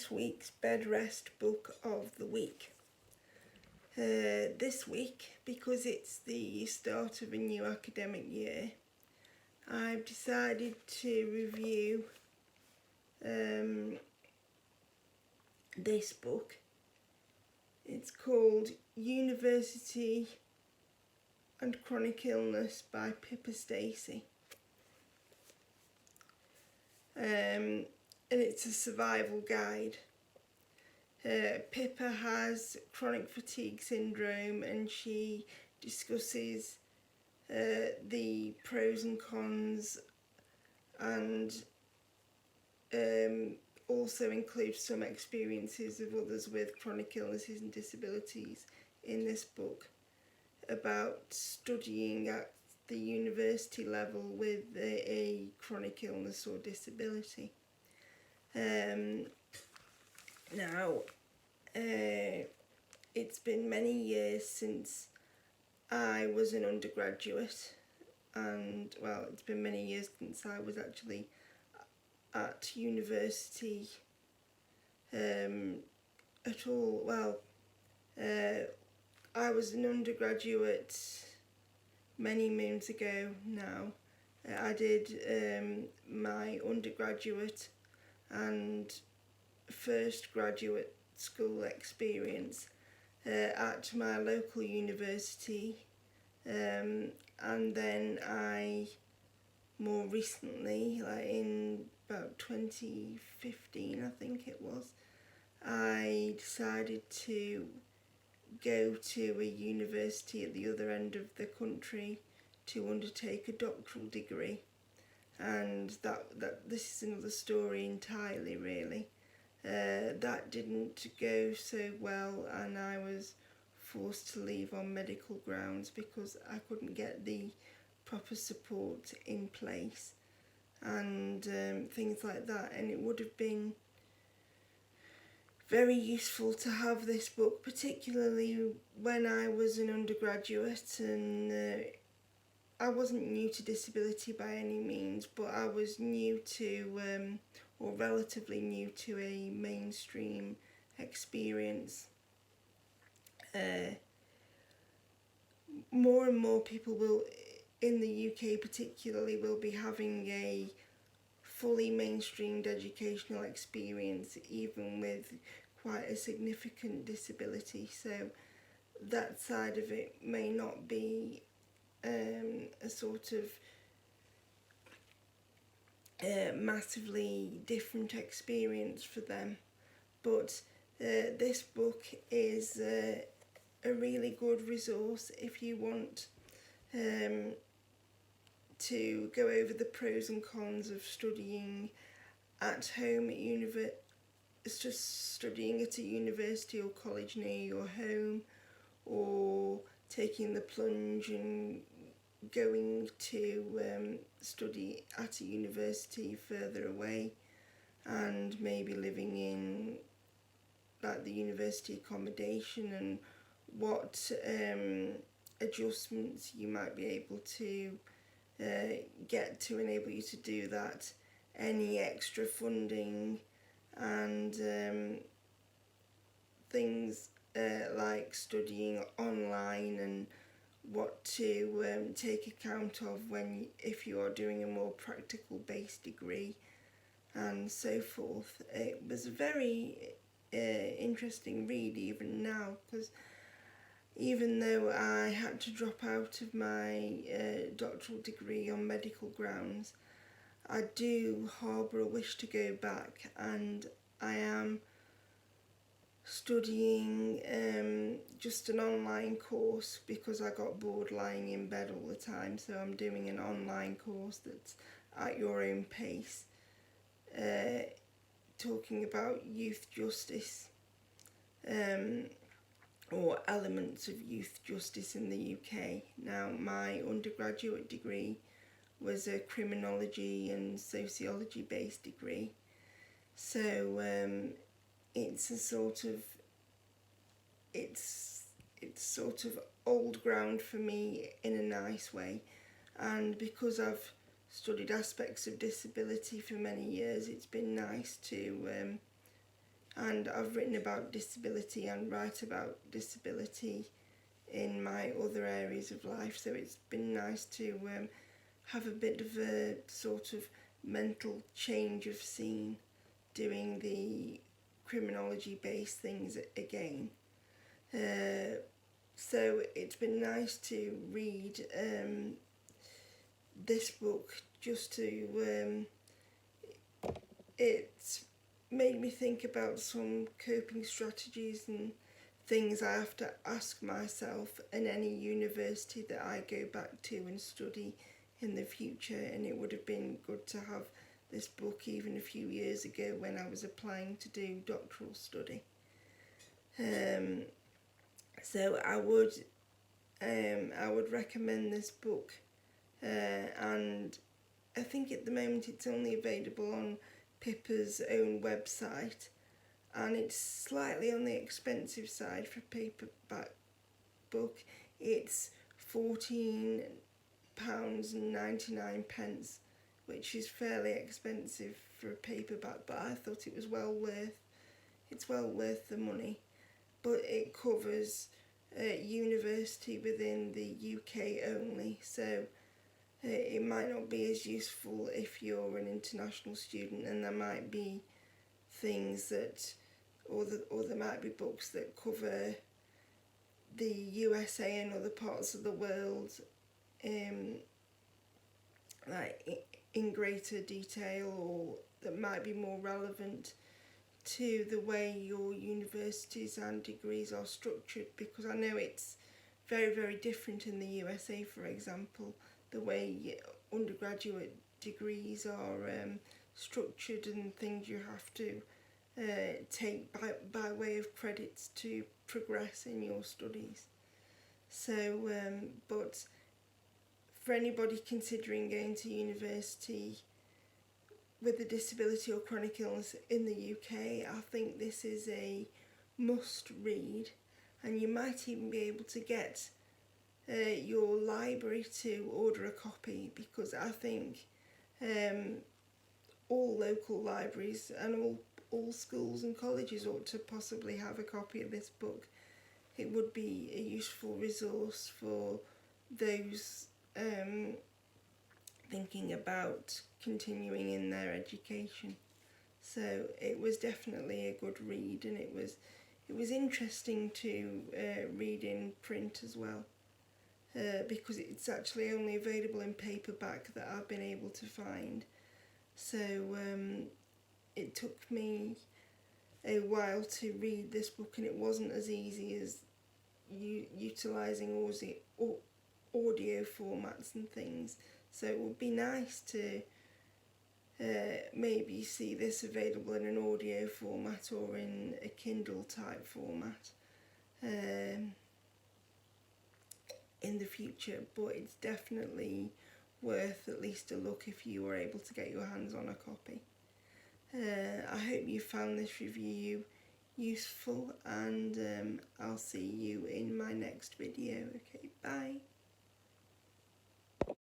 last week's bed rest book of the week. This week, because it's the start of a new academic year, I've decided to review this book. It's called University and Chronic Illness by Pippa Stacey. And it's a survival guide. Pippa has chronic fatigue syndrome, and she discusses the pros and cons, and also includes some experiences of others with chronic illnesses and disabilities in this book about studying at the university level with a chronic illness or disability. Now, it's been many years since I was an undergraduate, and well, it's been many years since I was actually at university at all. Well, I was an undergraduate many moons ago now. I did my undergraduate and first graduate school experience at my local university, and then I more recently, like in about 2015 I think it was, I decided to go to a university at the other end of the country to undertake a doctoral degree, and that this is another story entirely, really. That didn't go so well, and I was forced to leave on medical grounds because I couldn't get the proper support in place and things like that. And it would have been very useful to have this book, particularly when I was an undergraduate, and I wasn't new to disability by any means, but I was new to, or relatively new to, a mainstream experience. More and more people will, in the UK particularly, will be having a fully mainstreamed educational experience, even with quite a significant disability. So that side of it may not be a sort of massively different experience for them. But this book is a really good resource if you want to go over the pros and cons of studying at home at it's just studying at a university or college near your home, or taking the plunge and going to study at a university further away, and maybe living in like the university accommodation, and what adjustments you might be able to get to enable you to do that, any extra funding, and things like studying online, and what to take account of if you are doing a more practical based degree, and so forth. It was a very interesting read even now, because even though I had to drop out of my doctoral degree on medical grounds, I do harbour a wish to go back, and I am studying just an online course because I got bored lying in bed all the time. So I'm doing an online course that's at your own pace, talking about youth justice, or elements of youth justice in the UK. Now, my undergraduate degree was a criminology and sociology based degree, so it's a sort of it's sort of old ground for me in a nice way, and because I've studied aspects of disability for many years, it's been nice to and I've written about disability and write about disability in my other areas of life, so it's been nice to have a bit of a sort of mental change of scene doing the criminology based things again. So it's been nice to read this book, just to it's made me think about some coping strategies and things I have to ask myself in any university that I go back to and study in the future, and it would have been good to have this book even a few years ago when I was applying to do doctoral study. So I would recommend this book, and I think at the moment it's only available on Pippa's own website, and it's slightly on the expensive side for a paperback book. It's £14.99, which is fairly expensive for a paperback, but I thought it was well worth the money. But it covers university within the UK only, so it might not be as useful if you're an international student, and there might be things that, or there might be books that cover the USA and other parts of the world like in greater detail, or that might be more relevant to the way your universities and degrees are structured, because I know it's very, very different in the USA, for example, the way undergraduate degrees are structured and things you have to take by way of credits to progress in your studies. So, but for anybody considering going to university with a disability or chronic illness in the UK, I think this is a must read, and you might even be able to get your library to order a copy, because I think all local libraries and all schools and colleges ought to possibly have a copy of this book. It would be a useful resource for those thinking about continuing in their education. So it was definitely a good read, and it was interesting to read in print as well, because it's actually only available in paperback that I've been able to find. So it took me a while to read this book, and it wasn't as easy as utilising audio formats and things. So it would be nice to maybe see this available in an audio format or in a Kindle type format in the future, but it's definitely worth at least a look if you were able to get your hands on a copy. I hope you found this review useful, and I'll see you in my next video. Okay, bye.